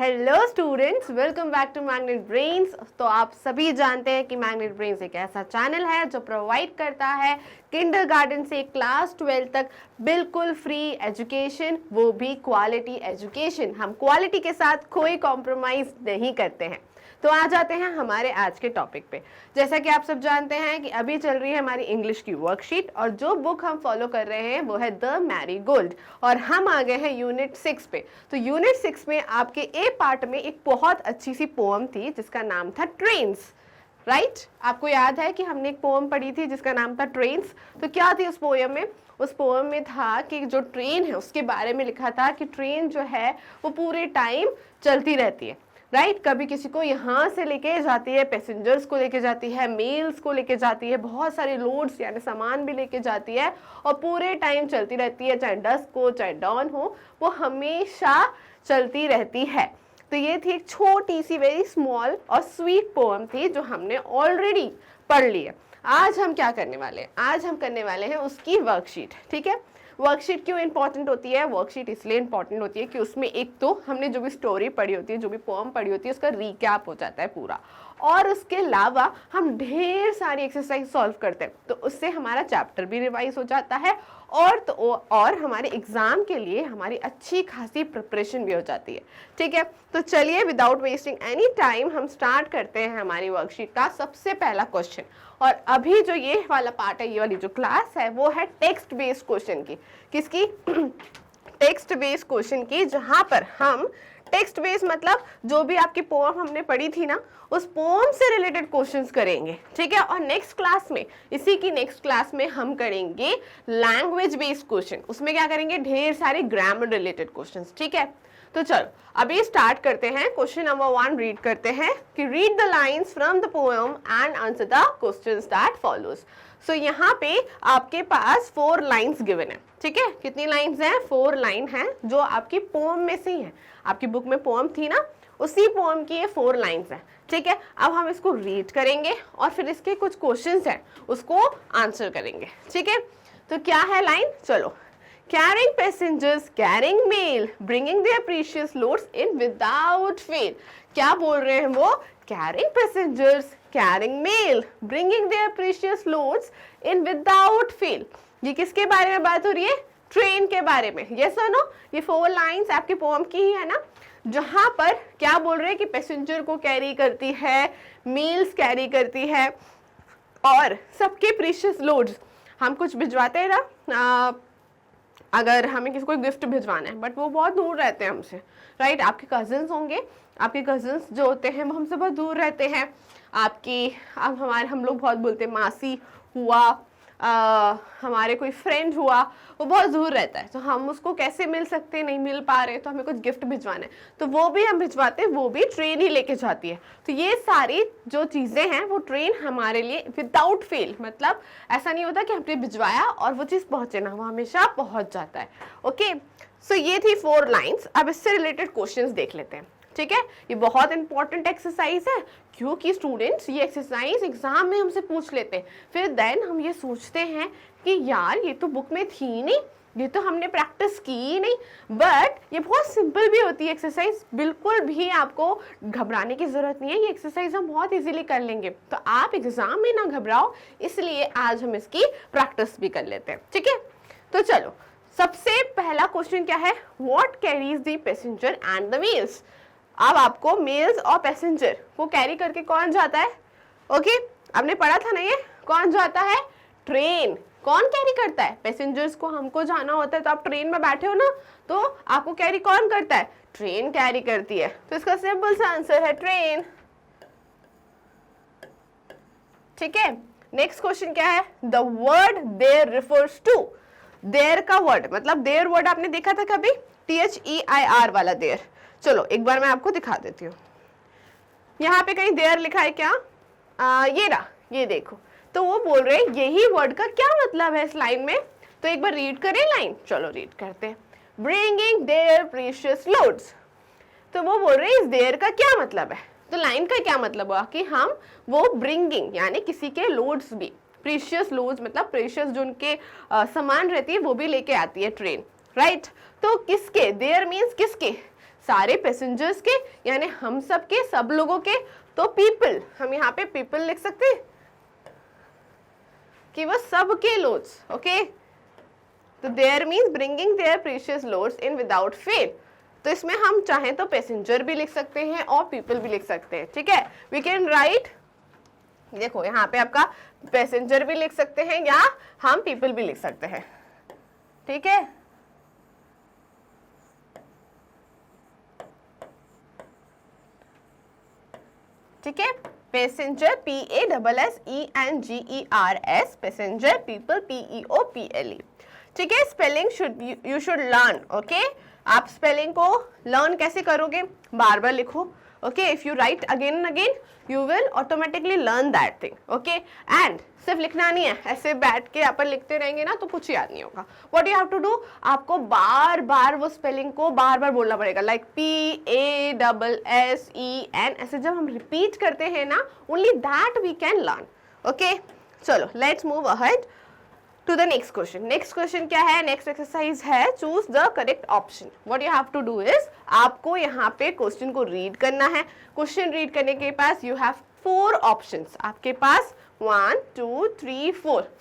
Hello students, welcome back to magnet brains. तो आप सभी जानते हैं कि मैग्नेट ब्रेन्स एक ऐसा चैनल है जो प्रोवाइड करता है किंडरगार्टन से क्लास 12 तक बिल्कुल फ्री एजुकेशन, वो भी क्वालिटी एजुकेशन। हम क्वालिटी के साथ कोई कॉम्प्रोमाइज नहीं करते हैं। तो आ जाते हैं हमारे आज के टॉपिक पे। जैसा कि आप सब जानते हैं कि अभी चल रही है हमारी इंग्लिश की वर्कशीट और जो बुक हम फॉलो कर रहे हैं वो है द मैरीगोल्ड और हम आ गए हैं यूनिट 6 पे। तो यूनिट 6 में आपके ए पार्ट में एक बहुत अच्छी सी पोएम थी जिसका नाम था ट्रेन्स, राइट? आपको याद है कि हमने एक पोएम पढ़ी थी जिसका नाम था ट्रेन्स। तो क्या थी उस पोएम में? उस पोएम में था कि जो ट्रेन है उसके बारे में लिखा था कि ट्रेन जो है वो पूरे टाइम चलती रहती है, राइट? कभी किसी को यहाँ से लेके जाती है, पैसेंजर्स को लेके जाती है, मेल्स को लेके जाती है, बहुत सारे लोड्स यानी सामान भी लेके जाती है और पूरे टाइम चलती रहती है, चाहे डस्क हो चाहे डॉन हो, वो हमेशा चलती रहती है। तो ये थी एक छोटी सी वेरी स्मॉल और स्वीट पोएम थी जो हमने ऑलरेडी पढ़ ली है। आज हम क्या करने वाले हैं? आज हम करने वाले हैं उसकी वर्कशीट, ठीक है? वर्कशीट क्यों इंपॉर्टेंट होती है? वर्कशीट इसलिए इंपॉर्टेंट होती है कि उसमें एक तो हमने जो भी स्टोरी पढ़ी होती है, जो भी पोएम पढ़ी होती है, उसका रिकैप हो जाता है पूरा, और उसके अलावा हम ढेर सारी एक्सरसाइज सॉल्व करते हैं, तो उससे हमारा चैप्टर भी रिवाइज हो जाता है और हमारे एग्जाम के लिए हमारी अच्छी खासी प्रिपरेशन भी हो जाती है, ठीक है? तो चलिए विदाउट वेस्टिंग एनी टाइम हम स्टार्ट करते हैं हमारी वर्कशीट का सबसे पहला क्वेश्चन। और अभी जो ये वाला पार्ट है, ये वाली जो क्लास है, वो है टेक्स्ट बेस्ड क्वेश्चन की। किसकी? टेक्स्ट बेस्ड क्वेश्चन की, जहां पर हम टेक्स्ट बेस्ड मतलब जो भी आपकी पोएम हमने पढ़ी थी ना, उस पोएम से रिलेटेड क्वेश्चंस करेंगे, ठीक है? और नेक्स्ट क्लास में, इसी की नेक्स्ट क्लास में हम करेंगे लैंग्वेज बेस्ड क्वेश्चन। उसमें क्या करेंगे? ढेर सारे ग्रामर रिलेटेड क्वेश्चंस, ठीक है? तो चलो अभी स्टार्ट करते हैं। क्वेश्चन नंबर 1 रीड करते हैं कि read the lines from the poem and answer the questions that follows. So यहाँ पे आपके पास 4 लाइंस गिवन है, ठीक है? कितनी लाइंस हैं? 4 लाइन हैं जो आपकी पोएम में से ही है। आपकी बुक में पोएम थी ना, उसी पोएम की ये 4 लाइंस हैं, ठीक है? अब हम इसको रीड करेंगे और फिर इसके कुछ क्वेश्चंस हैं उसको आंसर करेंगे, ठीक है? तो क्या है लाइन? चलो। Carrying passengers, carrying mail, bringing their precious loads in without fail. क्या बोल रहे हैं वो? Carrying passengers, carrying mail, bringing their precious loads in without fail. ये किसके बारे में बात हो रही है? ट्रेन के बारे में। ये सुनो, ये 4 लाइंस आपकी पोएम की ही है ना, जहां पर क्या बोल रहे हैं कि पैसेंजर को कैरी करती है, मेल्स कैरी करती है और सबके प्रीशियस लोड्स। हम कुछ भिजवाते हैं ना, अगर हमें किसी को गिफ्ट भिजवाना है बट वो बहुत दूर रहते हैं हमसे, राइट? आपके कजिन्स होंगे, आपके कजिन्स जो होते हैं वो हमसे बहुत दूर रहते हैं। अब हम लोग बहुत बोलते हैं मासी हुआ, हमारे कोई फ्रेंड हुआ, वो बहुत दूर रहता है, तो हम उसको कैसे मिल सकते हैं? नहीं मिल पा रहे, तो हमें कुछ गिफ्ट भिजवाना है, तो वो भी हम भिजवाते हैं, वो भी ट्रेन ही लेके जाती है। तो ये सारी जो चीज़ें हैं वो ट्रेन हमारे लिए विदाउट फेल, मतलब ऐसा नहीं होता कि हमने भिजवाया और वो चीज़ पहुँचे ना, वो हमेशा पहुँच जाता है। ओके, सो ये थी 4 लाइन्स। अब इससे रिलेटेड क्वेश्चंस देख लेते हैं, ठीक है? ये बहुत इंपॉर्टेंट एक्सरसाइज है क्योंकि स्टूडेंट्स ये एक्सरसाइज एग्जाम में हमसे पूछ लेते हैं, फिर देन हम ये सोचते हैं कि यार ये तो बुक में थी नहीं, ये तो हमने प्रैक्टिस की नहीं। बट ये बहुत सिंपल भी होती है एक्सरसाइज, बिल्कुल भी आपको घबराने की जरूरत नहीं है, ये एक्सरसाइज हम बहुत इजीली कर लेंगे। तो आप एग्जाम में ना घबराओ, इसलिए आज हम इसकी प्रैक्टिस भी कर लेते हैं, ठीक है? तो चलो, सबसे पहला क्वेश्चन क्या है? What carries the passenger and the mails. अब आपको मेल्स और पैसेंजर को कैरी करके कौन जाता है? ओके, आपने पढ़ा था ना ये, कौन जाता है? ट्रेन। कौन कैरी करता है? पैसेंजर्स को हमको जाना होता है, तो आप ट्रेन में बैठे हो ना, तो आपको कैरी कौन करता है? ट्रेन कैरी करती है। तो इसका सिंपल सा आंसर है ट्रेन, ठीक है? नेक्स्ट क्वेश्चन क्या है? The word their refers to. Their का वर्ड मतलब देयर वर्ड आपने देखा था कभी? THEIR वाला देयर। चलो एक बार मैं आपको दिखा देती हूँ। यहाँ पे कहीं देयर लिखा है क्या? ये रहा, ये देखो। तो वो बोल रहे हैं यही वर्ड का क्या मतलब है इस लाइन में, तो एक बार रीड करें लाइन। चलो रीड करते हैं। Bringing their precious loads. तो वो बोल रहे हैं इस देयर का क्या मतलब है, तो लाइन का क्या मतलब हुआ कि हम वो ब्रिंगिंग यानी किसी के लोड्स भी, प्रीशियस लोड्स मतलब प्रीशियस जो उनके सामान रहती है वो भी लेके आती है ट्रेन, राइट? तो किसके? देयर मीन्स किसके? सारे पैसेंजर्स के यानी हम सब के, सब लोगों के, तो पीपल, हम यहाँ पे पीपल लिख सकते हैं कि वो सबके लोड्स, ओके। तो their means bringing their precious loads in without fail. तो इसमें हम चाहें तो पैसेंजर भी लिख सकते हैं और पीपल भी लिख सकते हैं, ठीक है। वी कैन राइट, देखो यहाँ पे आपका पैसेंजर भी लिख सकते हैं या हम पीपल भी लिख सकते हैं, ठीक है। ठीक है, passenger PASSENGERS, passenger, people PEOPLE, ठीक है। Spelling you should learn, okay. आप स्पेलिंग को लर्न कैसे करोगे, बार बार लिखो, okay. If you right again and again you will automatically learn that thing, okay. And सिर्फ लिखना नहीं है, ऐसे बैठ के अपन लिखते रहेंगे ना तो कुछ याद नहीं होगा। What you have to do, आपको बार बार वो स्पेलिंग को बार बार बोलना पड़ेगा, लाइक PASSEN, ऐसे जब हम रिपीट करते हैं ना, only that we can learn, okay. चलो let's move ahead to the next question. Next question क्या है, नेक्स्ट एक्सरसाइज है choose the correct option. What you have to do is, आपको यहाँ पे क्वेश्चन को रीड करना है। क्वेश्चन रीड करने के पास यू हैव 4 ऑप्शंस, आपके पास 1 2 3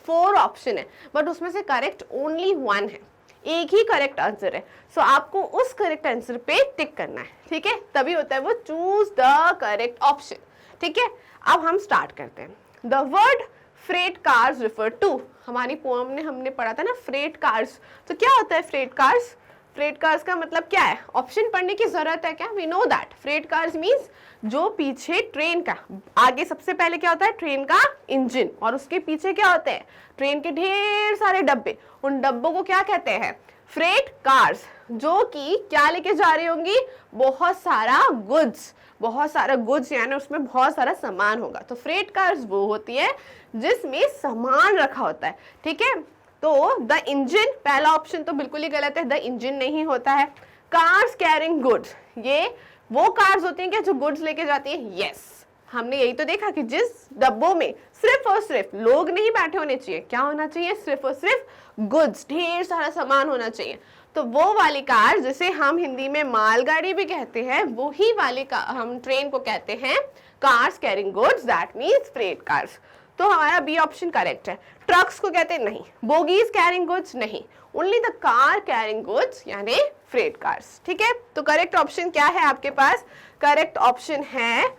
4 ऑप्शन है, बट उसमें से करेक्ट ओनली 1 है, एक ही करेक्ट आंसर है। सो आपको उस करेक्ट आंसर पे टिक करना है, ठीक है, तभी होता है वो चूज द करेक्ट ऑप्शन, ठीक है। अब हम स्टार्ट करते हैं। The word freight cars refer to, हमारी पोएम में हमने पढ़ा था ना फ्रेट कार्स, तो क्या होता है फ्रेट कार्स, फ्रेट कार्स का मतलब क्या है, ऑप्शन पढ़ने की जरूरत है क्या, we know that. Freight cars means जो पीछे ट्रेन का, आगे सबसे पहले क्या होता है ट्रेन का इंजन, और उसके पीछे क्या होते हैं ट्रेन के ढेर सारे डब्बे, उन डब्बों को क्या कहते हैं, फ्रेट कार्स, जो कि क्या लेके जा रही होंगी, बहुत सारा गुड्स, बहुत सारा गुड्स यानी उसमें बहुत सारा सामान होगा। तो फ्रेट कार्स वो होती है जिसमें सामान रखा होता है, ठीक है। तो द इंजन, पहला ऑप्शन तो बिल्कुल ही गलत है, द इंजन नहीं होता है। कार्स कैरिंग गुड्स, ये वो कार्स होती हैं क्या जो गुड्स लेके जाती हैं, यस। हमने यही तो देखा कि जिस डब्बों में सिर्फ और सिर्फ लोग नहीं बैठे होने चाहिए, क्या होना चाहिए, सिर्फ और सिर्फ गुड्स, ढेर सारा सामान होना चाहिए। तो वो वाली कार जिसे हम हिंदी में मालगाड़ी भी कहते हैं, वो ही वाली हम ट्रेन को कहते हैं cars carrying goods, that means freight cars. तो हमारा बी ऑप्शन करेक्ट है। ट्रक्स को कहते हैं नहीं, बोगीज कैरिंग गुड्स नहीं, only the car carrying goods यानी फ्रेट कार्स, ठीक है। तो करेक्ट ऑप्शन क्या है आपके पास, करेक्ट ऑप्शन है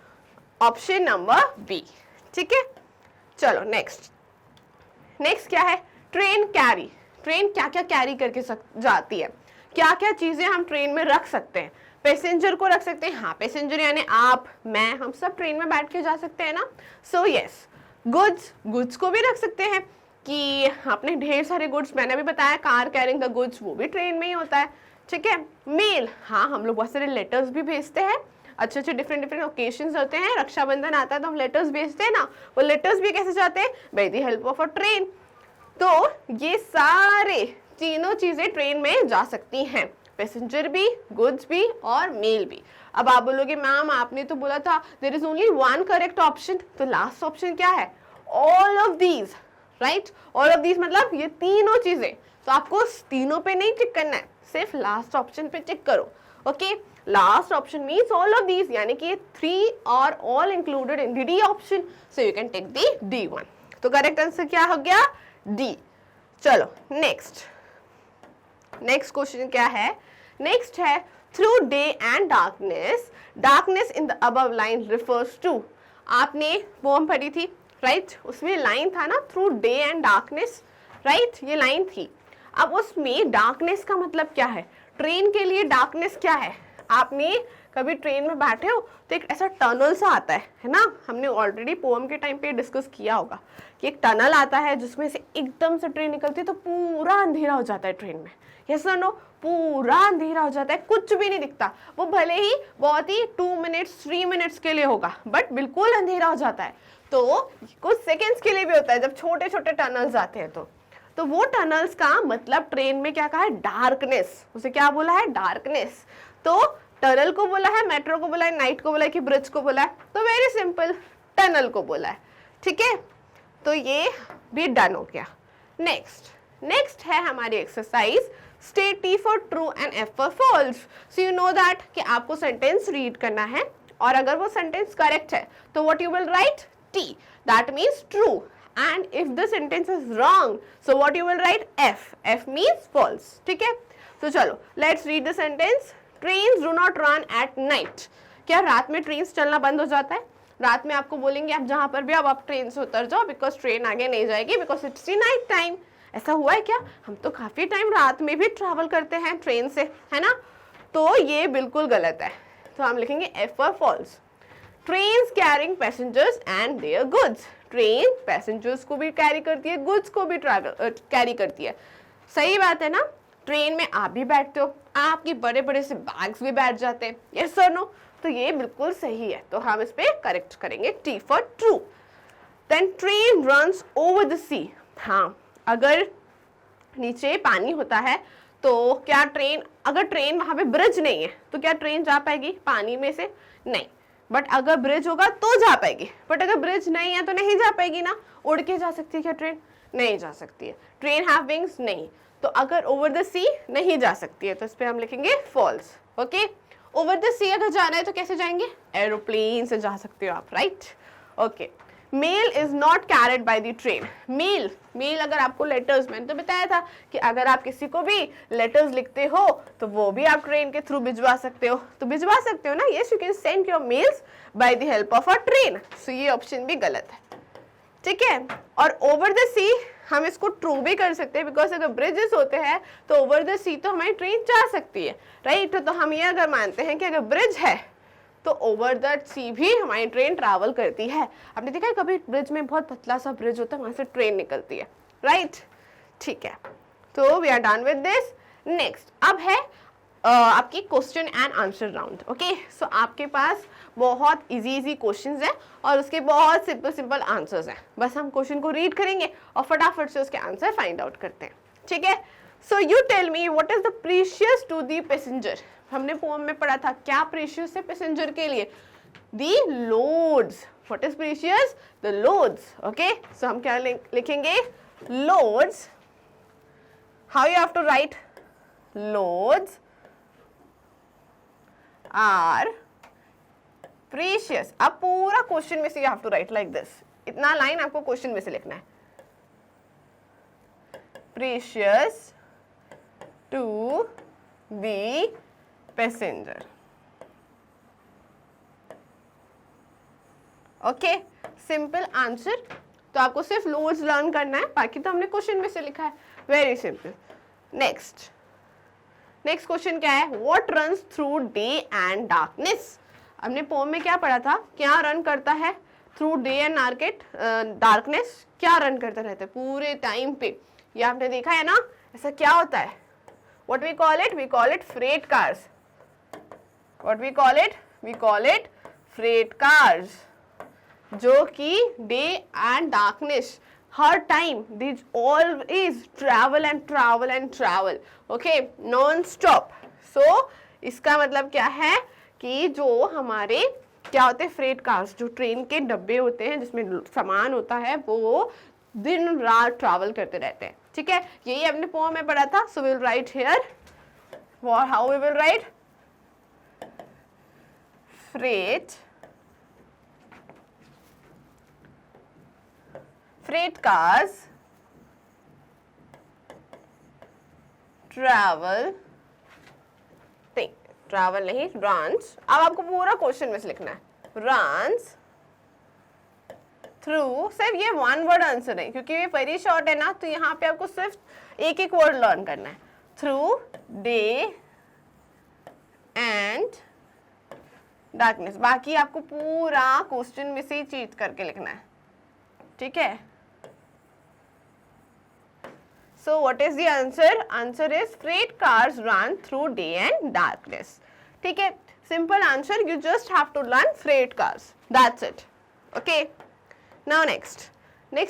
ऑप्शन नंबर बी, ठीक है। चलो नेक्स्ट, नेक्स्ट क्या है, ट्रेन कैरी, ट्रेन क्या क्या कैरी करके जाती है, क्या क्या चीजें हम ट्रेन में रख सकते हैं। पैसेंजर को रख सकते हैं, हाँ पैसेंजर यानी आप, मैं, हम सब ट्रेन में बैठ के जा सकते हैं ना, सो यस। गुड्स, गुड्स को भी रख सकते हैं कि आपने ढेर सारे गुड्स, मैंने भी बताया कार कैरिंग द गुड्स वो भी ट्रेन में ही होता है, ठीक है। मेल, हाँ हम लोग बहुत सारे लेटर्स भी भेजते हैं, अच्छे अच्छे डिफरेंट डिफरेंट ओकेजन्स होते हैं, रक्षाबंधन आता है तो हम लेटर्स भेजते हैं ना, वो लेटर्स भी कैसे जाते हैं, bye the help of a train. तो ये सारे तीनों चीजें ट्रेन में जा सकती हैं, पैसेंजर भी, गुड्स भी और मेल भी। अब आप बोलोगे मैम आपने तो बोला था there is only 1 correct option, तो लास्ट ऑप्शन क्या है, all of these, right. All of these मतलब ये तीनों चीजें, तो आपको तीनों पे नहीं टिक करना है, सिर्फ लास्ट ऑप्शन पे टिक करो, okay. Last option means all of these, यानी कि 3 और all included in the D option, so you can take the D one. तो करेक्ट आंसर क्या हो गया, डी। चलो नेक्स्ट, नेक्स्ट क्वेश्चन क्या है, नेक्स्ट है through day and darkness, darkness in the above line refers to. आपने poem पढ़ी थी, राइट, उसमें लाइन था ना through day and darkness, right, ये लाइन थी। अब उसमें डार्कनेस का मतलब क्या है, ट्रेन के लिए डार्कनेस क्या है, आपने कभी ट्रेन में बैठे हो तो एक ऐसा टनल सा आता है ना, हमने ऑलरेडी पोएम के टाइम पे डिस्कस किया होगा कि एक टनल आता है जिसमें से एकदम से ट्रेन निकलती है तो पूरा अंधेरा हो जाता है ट्रेन में, यस और नो, पूरा अंधेरा हो जाता है, कुछ भी नहीं दिखता, वो भले ही बहुत ही 2 मिनट्स 3 मिनट्स के लिए होगा बट बिल्कुल अंधेरा हो जाता है। तो कुछ सेकेंड्स के लिए भी होता है जब छोटे छोटे टनल्स आते हैं, तो वो टनल्स का मतलब ट्रेन में क्या कहा है, डार्कनेस, उसे क्या बोला है, डार्कनेस। तो टनल को बोला है, मेट्रो को बोला है, नाइट को बोला है कि ब्रिज को बोला है, तो वेरी सिंपल टनल को बोला है, ठीक है। तो ये भी डन हो गया। नेक्स्ट, नेक्स्ट है हमारी exercise State T for true and F for false. So you know that कि आपको सेंटेंस रीड करना है और अगर वो सेंटेंस करेक्ट है तो what you will write? T. That means true. And if the sentence is wrong, so what you will write? F. F means false. ठीक है? तो चलो, let's read the sentence. Trains do not run at night. क्या रात में trains चलना बंद हो जाता है? रात में आपको बोलेंगे आप जहाँ पर भी आप ट्रेन से उतर जाओ बिकॉज ट्रेन आगे नहीं जाएगी because it's the night time. ऐसा हुआ है क्या? हम तो काफ़ी टाइम रात में भी ट्रैवल करते हैं ट्रेन से, है ना? तो ये बिल्कुल गलत है। तो हम लिखेंगे F for false. Trains carrying passengers and their goods. Train passengers को भी कैरी करती है, गुड्स को भी कैरी करती है। सही बात है ना? ट्रेन में आप भी बैठते हो, आपके बड़े बड़े से बैग्स भी बैठ जाते हैं, यस और नो? तो ये बिल्कुल सही है, तो हम इस पे करेक्ट करेंगे T for true. Then train runs over the sea. हाँ, अगर नीचे पानी होता है तो क्या ट्रेन, अगर ट्रेन वहां पे ब्रिज नहीं है तो क्या ट्रेन जा पाएगी पानी में से? नहीं। बट अगर ब्रिज होगा तो जा पाएगी, बट अगर ब्रिज नहीं है तो नहीं जा पाएगी ना। उड़ के जा सकती है क्या ट्रेन? नहीं जा सकती है। Train have wings? नहीं। तो अगर ओवर द सी नहीं जा सकती है तो इस पे हम लिखेंगे फॉल्स। ओके, ओवर द सी अगर जाना है तो कैसे जाएंगे? एरोप्लेन से जा सकते हो आप, right? Okay, mail is not carried by the train. Mail अगर आपको लेटर्स, मैंने तो बताया था कि अगर आप किसी को भी लेटर्स लिखते हो तो वो भी आप ट्रेन के थ्रू भिजवा सकते हो, तो भिजवा सकते हो ना। Yes, you can send your mails by the help of a train. So ये ऑप्शन भी गलत है, ठीक है? और ओवर द सी हम इसको ट्रू भी कर सकते हैं बिकॉज अगर ब्रिजेस होते हैं तो ओवर द सी तो हमारी ट्रेन जा सकती है, राइट? तो हम ये अगर मानते हैं कि अगर ब्रिज है तो ओवर द सी भी हमारी ट्रेन ट्रैवल करती है। आपने देखा है कभी ब्रिज में बहुत पतला सा ब्रिज होता है, वहां से ट्रेन निकलती है, राइट? ठीक है, तो we are done with this. Next अब है आपकी question and answer round. Okay, so आपके पास बहुत इजी क्वेश्चंस हैं और उसके बहुत सिंपल आंसर्स हैं। बस हम क्वेश्चन को रीड करेंगे और फटाफट से उसके आंसर फाइंड आउट करते हैं, ठीक है? So you tell me what is the precious to the passenger. हमने पोएम में पढ़ा था क्या प्रीशियस है पैसेंजर के लिए? The loads. What is precious? The loads. Okay, so हम क्या लिखेंगे? Loads. How you have to write? Loads are precious. अब पूरा क्वेश्चन में से you have to write like this. इतना लाइन आपको क्वेश्चन में से लिखना है। Precious to the passenger. Okay, simple answer. तो आपको सिर्फ लोड्स लर्न करना है, बाकी तो हमने क्वेश्चन में से लिखा है। Very simple. नेक्स्ट क्वेश्चन क्या है? What runs through day and darkness. हमने पोम में क्या पढ़ा था? क्या रन करता है थ्रू डे एंड डार्कनेस? क्या रन करता रहता है पूरे टाइम पे? ये आपने देखा है ना, ऐसा क्या होता है? What we call it? We call it freight cars. What we call it? We call it freight cars, जो कि डे एंड डार्कनेस हर time these always travel and travel and travel, okay, non stop. So इसका मतलब क्या है कि जो हमारे क्या होते हैं फ्रेट कार्स, जो ट्रेन के डब्बे होते हैं जिसमें सामान होता है, वो दिन रात ट्रैवल करते रहते हैं, ठीक है? यही हमने पोएम में पढ़ा था। So will write here, how we will write? freight cars travel नहीं, runs। अब आपको पूरा क्वेश्चन में से लिखना है। runs थ्रू, सिर्फ ये वन वर्ड आंसर है क्योंकि ये वेरी शॉर्ट है ना, तो यहाँ पे आपको सिर्फ एक वर्ड लर्न करना है। Through day and darkness. बाकी आपको पूरा क्वेश्चन में से ही चीज करके लिखना है, ठीक है? So what is the answer? Answer is freight cars run through day and darkness. ठीक है? Simple answer. You just have to learn freight cars. That's it. Okay. Now next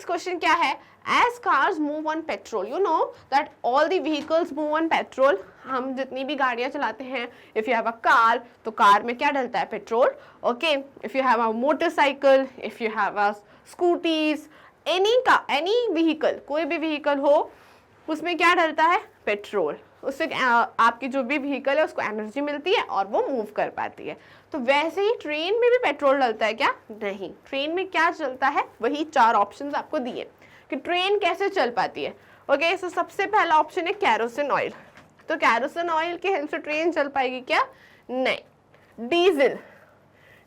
question क्या है? As cars move on petrol, you know that all the vehicles move on petrol. हम जितनी भी गाड़ियाँ चलाते हैं, if you have a car, तो car में क्या डलता है? Petrol. Okay. If you have a motorcycle, if you have a scooties, any vehicle, कोई भी vehicle हो, उसमें क्या डलता है? पेट्रोल। उससे आपकी जो भी व्हीकल है उसको एनर्जी मिलती है और वो मूव कर पाती है। तो वैसे ही ट्रेन में भी पेट्रोल डलता है क्या? नहीं, ट्रेन में क्या चलता है, वही 4 ऑप्शंस आपको दिए कि ट्रेन कैसे चल पाती है। ओके, सो सबसे पहला ऑप्शन है कैरोसिन ऑयल। तो कैरोसिन ऑयल की हेल्प से ट्रेन चल पाएगी क्या? नहीं। डीजल,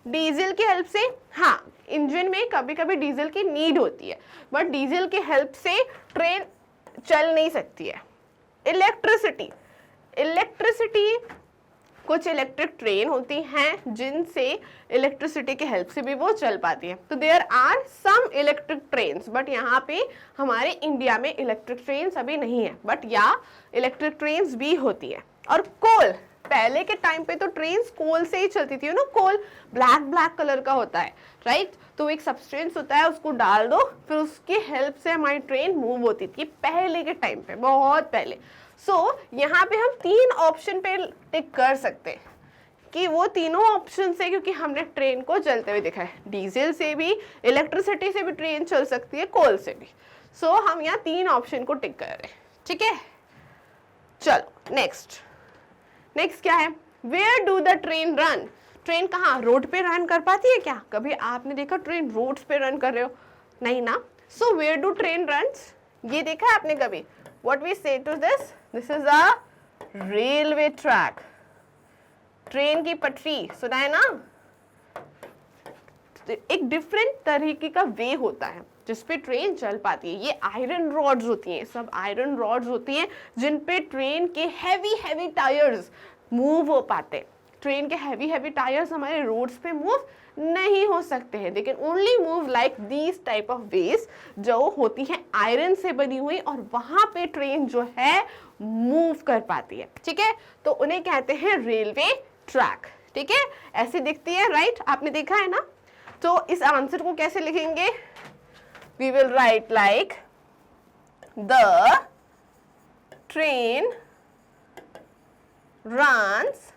डीजल की हेल्प से, हाँ इंजन में कभी कभी डीजल की नीड होती है, बट डीजल की हेल्प से ट्रेन चल नहीं सकती है। इलेक्ट्रिसिटी, इलेक्ट्रिसिटी, कुछ इलेक्ट्रिक ट्रेन होती हैं जिनसे इलेक्ट्रिसिटी की हेल्प से भी वो चल पाती है। तो there are some electric trains, but यहाँ पे हमारे इंडिया में इलेक्ट्रिक ट्रेन्स अभी नहीं है, बट या इलेक्ट्रिक ट्रेन्स भी होती है। और कोल, पहले के टाइम पे तो ट्रेन्स कोल से ही चलती थी ना, कोल ब्लैक ब्लैक कलर का होता है, राइट? तो एक सब्सटेंस होता है, उसको डाल दो, फिर उसकी हेल्प से हमारी ट्रेन मूव होती थी पहले के टाइम पे, बहुत पहले। सो यहाँ पे हम 3 ऑप्शन पे टिक कर सकते हैं कि वो तीनों ऑप्शन से, क्योंकि हमने ट्रेन को चलते हुए देखा है। डीजल से भी, इलेक्ट्रिसिटी से भी ट्रेन चल सकती है, कोल से भी। सो हम यहाँ 3 ऑप्शन को टिक कर रहे हैं, ठीक है? चलो नेक्स्ट, नेक्स्ट क्या है? Where do the train run? Train कहाँ, रोड पे रन कर पाती है क्या? कभी आपने देखा ट्रेन रोड्स पे रन कर रहे हो? नहीं ना। So where do train runs, ये देखा है आपने कभी? What we say to this? This is a railway track. Train की पटरी सुना है ना? एक डिफरेंट तरीके का वे होता है जिसपे ट्रेन चल पाती है। ये आयरन रॉड्स होती हैं, सब आयरन रॉड्स होती हैं जिन पे ट्रेन के हैवी हैवी टायर्स मूव हो पाते हैं। ट्रेन के हैवी हैवी टायर्स हमारे रोड्स पे मूव नहीं हो सकते हैं, they can only move like these type of ways जो होती हैं आयरन से बनी हुई, और वहां पे ट्रेन जो है मूव कर पाती है, ठीक है? तो उन्हें कहते हैं रेलवे ट्रैक, ठीक है? ऐसी दिखती है, राइट? आपने देखा है ना? तो इस आंसर को कैसे लिखेंगे? We will write like the train runs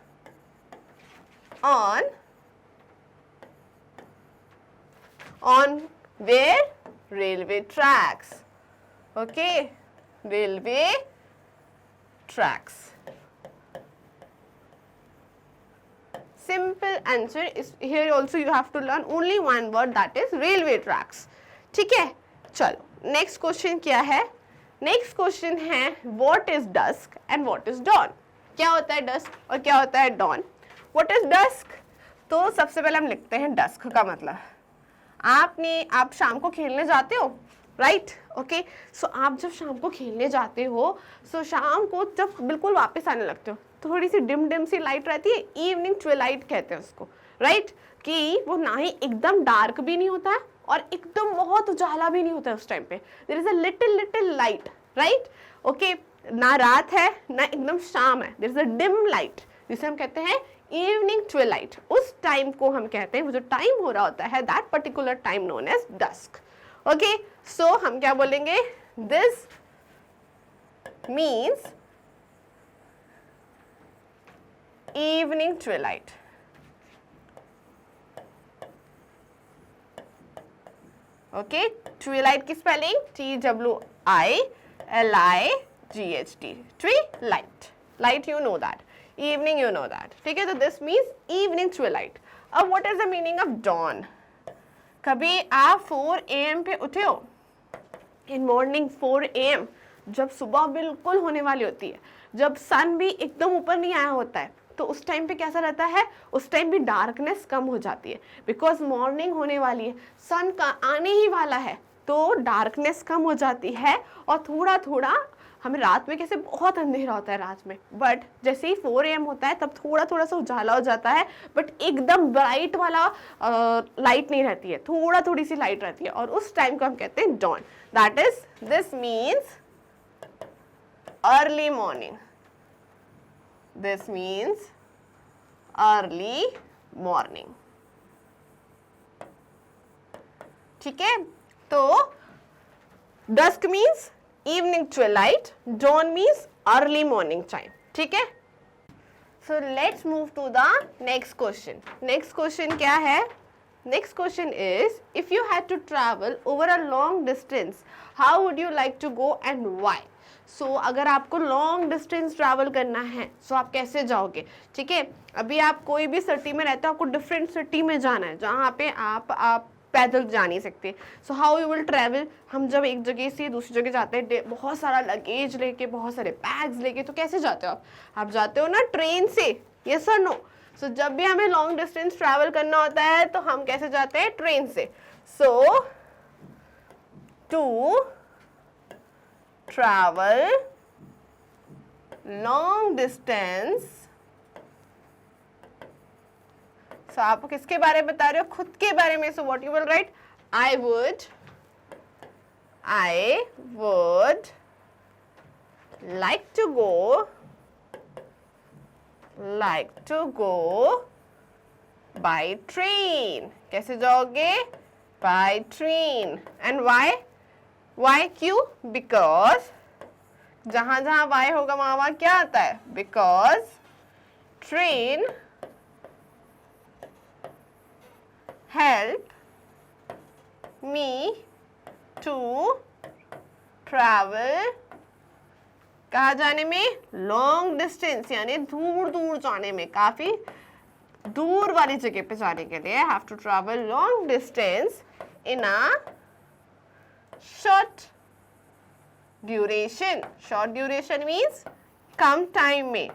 on where? Railway tracks. Okay, railway tracks. Simple answer is here. Also you have to learn only one word, that is railway tracks. ठीक है? चलो next question क्या है? Next question है what is dusk and what is dawn? क्या होता है dusk और क्या होता है dawn? What is dusk? तो सबसे पहले हम लिखते हैं dusk का मतलब, आप शाम को खेलने जाते हो, राइट? ओके, सो आप जब शाम को खेलने जाते हो, सो शाम को जब बिल्कुल वापस आने लगते हो, थोड़ी सी डिम डिम सी लाइट रहती है, इवनिंग ट्विलाइट कहते हैं उसको, राइट? कि वो ना ही एकदम डार्क भी नहीं होता है और एकदम बहुत उजाला भी नहीं होता है उस टाइम पे, there is a little light, right? Okay, ना रात है ना एकदम शाम है, there is a dim light जिसे हम कहते हैं इवनिंग ट्विलाइट। उस टाइम को हम कहते हैं, वो जो टाइम हो रहा होता है, that particular time known as dusk. Okay, so हम क्या बोलेंगे? This means evening twilight. Okay, twilight की spelling TWILIGHT, twilight. Light you know that, evening you know that, ठीक है? तो this means evening twilight. अब what is the meaning of dawn? कभी आप 4 AM पे उठे हो? In morning 4 AM, जब सुबह बिल्कुल होने वाली होती है, जब सन भी एकदम ऊपर नहीं आया होता है, तो उस टाइम पे कैसा रहता है? उस टाइम भी डार्कनेस कम हो जाती है, बिकॉज मॉर्निंग होने वाली है, सन का आने ही वाला है, तो डार्कनेस कम हो जाती है और थोड़ा थोड़ा हमें रात में कैसे बहुत अंधेरा होता है रात में, बट जैसे ही 4 AM होता है तब थोड़ा थोड़ा सा उजाला हो जाता है, बट एकदम ब्राइट वाला लाइट नहीं रहती है, थोड़ा थोड़ी सी लाइट रहती है, और उस टाइम को हम कहते हैं dawn. That is, this means early morning, this means early morning, ठीक है? तो dusk means evening twilight, dawn means early morning time, ठीक है? So let's move to the next question. Next question क्या है? Next question is, if you had to travel over a long distance, how would you like to go and why? सो अगर आपको long distance travel करना है सो आप कैसे जाओगे, ठीक है। अभी आप कोई भी सिटी में रहते हो, आपको डिफरेंट सिटी में जाना है जहाँ पे आप पैदल जा नहीं सकते। So how you will travel, हम जब एक जगह से दूसरी जगह जाते हैं बहुत सारा लगेज लेके, बहुत सारे बैग्स लेके, तो कैसे जाते हो आप जाते हो ना ट्रेन से, यस और नो। सो जब भी हमें लॉन्ग डिस्टेंस ट्रैवल करना होता है तो हम कैसे जाते हैं, ट्रेन से। सो टू ट्रैवल लॉन्ग डिस्टेंस, सो आप किसके बारे में बता रहे हो, खुद के बारे में। So what you will write, I would like to go by train। कैसे जाओगे, by train। and why क्यों, because जहां जहां y होगा वहां क्या आता है, because train help me to travel, कहाँ जाने में, लॉन्ग डिस्टेंस, यानी दूर दूर जाने में, काफी दूर वाली जगह पे जाने के लिए have to travel long distance in a short duration. Short duration means कम टाइम में,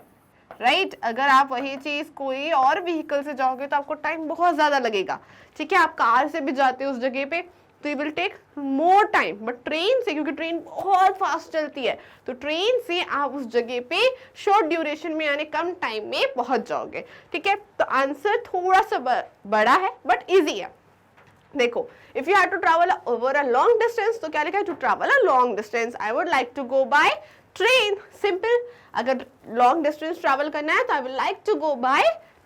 राइट। अगर आप वही चीज कोई और व्हीकल से जाओगे तो आपको टाइम बहुत ज्यादा लगेगा, ठीक है। आप कार से भी जाते हो उस जगह पे तो you will take more time, but train से, क्योंकि ट्रेन बहुत फास्ट चलती है, तो ट्रेन से आप उस जगह पे शॉर्ट ड्यूरेशन में यानी कम टाइम में पहुंच जाओगे, ठीक है। तो आंसर थोड़ा सा बड़ा है बट इजी है। देखो, if you have to travel over a long distance तो क्या लिखा है, to travel a long distance I would like to go by train, simple. अगर लॉन्ग डिस्टेंस ट्रैवल करना है तो I would like to go by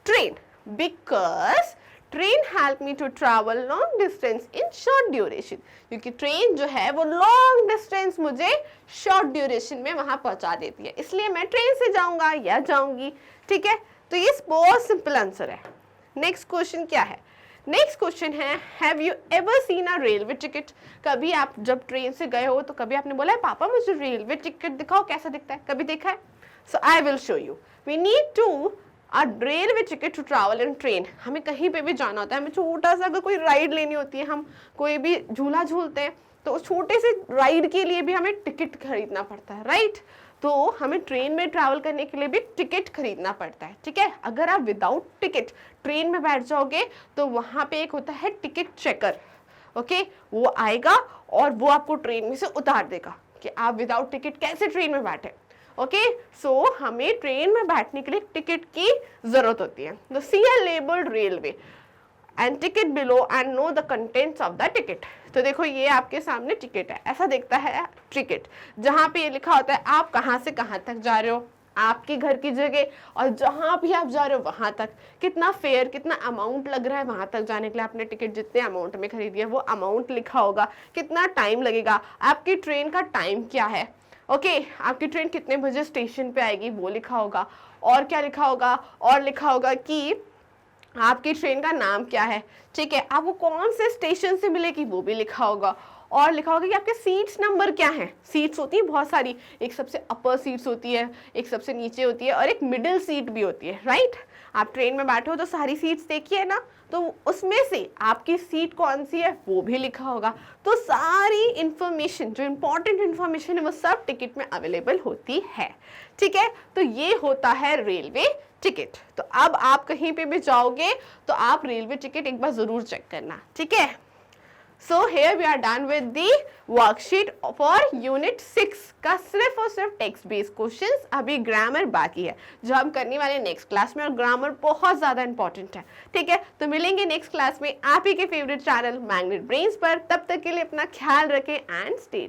train, because train help me to travel long distance in short duration, क्योंकि train जो है वो long distance मुझे short duration में वहां पहुंचा देती है, इसलिए मैं ट्रेन से जाऊंगा या जाऊंगी, ठीक है। तो ये बहुत सिंपल आंसर है। नेक्स्ट क्वेश्चन क्या है, नेक्स्ट क्वेश्चन है, have you ever seen a railway ticket. कभी आप जब ट्रेन से गए हो तो कभी आपने बोला है पापा मुझे रेलवे टिकट दिखाओ कैसा दिखता है, कभी देखा है। So I will show you, we need to a railway ticket to travel in train. हमें कहीं पे भी जाना होता है, हमें छोटा सा अगर कोई राइड लेनी होती है, हम कोई भी झूला झूलते हैं तो उस छोटे से राइड के लिए भी हमें टिकट खरीदना पड़ता है, राइट। तो हमें ट्रेन में ट्रैवल करने के लिए भी टिकट खरीदना पड़ता है, ठीक है। अगर आप विदाउट टिकट ट्रेन में बैठ जाओगे तो वहां पे एक होता है टिकट चेकर, ओके, वो आएगा और वो आपको ट्रेन में से उतार देगा कि आप विदाउट टिकट कैसे ट्रेन में बैठे, ओके। सो हमें ट्रेन में बैठने के लिए टिकट की जरूरत होती है। तो see a labelled railway and ticket below and know the contents of the ticket. तो देखो ये आपके सामने टिकट है, ऐसा दिखता है टिकट, जहां पे ये लिखा होता है आप कहां से कहां तक जा रहे हो, आपके घर की जगह और जहां भी आप जा रहे हो वहां तक, कितना फेयर, कितना अमाउंट लग रहा है वहां तक जाने के लिए, आपने टिकट जितने अमाउंट में खरीदी है वो अमाउंट लिखा होगा, कितना टाइम लगेगा, आपकी ट्रेन का टाइम क्या है, ओके, आपकी ट्रेन कितने बजे स्टेशन पे आएगी वो लिखा होगा, और क्या लिखा होगा, और लिखा होगा कि आपकी ट्रेन का नाम क्या है, ठीक है, आपको कौन से स्टेशन से मिलेगी वो भी लिखा होगा, और लिखा होगा कि आपके सीट्स नंबर क्या हैं। सीट्स होती है बहुत सारी, एक सबसे अपर सीट्स होती है, एक सबसे नीचे होती है और एक मिडिल सीट भी होती है, राइट। आप ट्रेन में बैठे हो तो सारी सीट्स देखिए ना, तो उसमें से आपकी सीट कौन सी है वो भी लिखा होगा। तो सारी इंफॉर्मेशन, जो इंपॉर्टेंट इंफॉर्मेशन है वो सब टिकट में अवेलेबल होती है, ठीक है। तो ये होता है रेलवे टिकट। तो अब आप कहीं पे भी जाओगे तो आप रेलवे टिकट एक बार जरूर चेक करना, ठीक है। So here we are done with the worksheet for unit 6 का सिर्फ और सिर्फ टेक्स्ट बेस्ड क्वेश्चंस। अभी ग्रामर बाकी है जो हम करने वाले नेक्स्ट क्लास में, और ग्रामर बहुत ज्यादा इंपॉर्टेंट है, ठीक है। तो मिलेंगे नेक्स्ट क्लास में आप ही के फेवरेट चैनल मैग्नेट ब्रेन्स पर। तब तक के लिए अपना ख्याल रखें एंड स्टे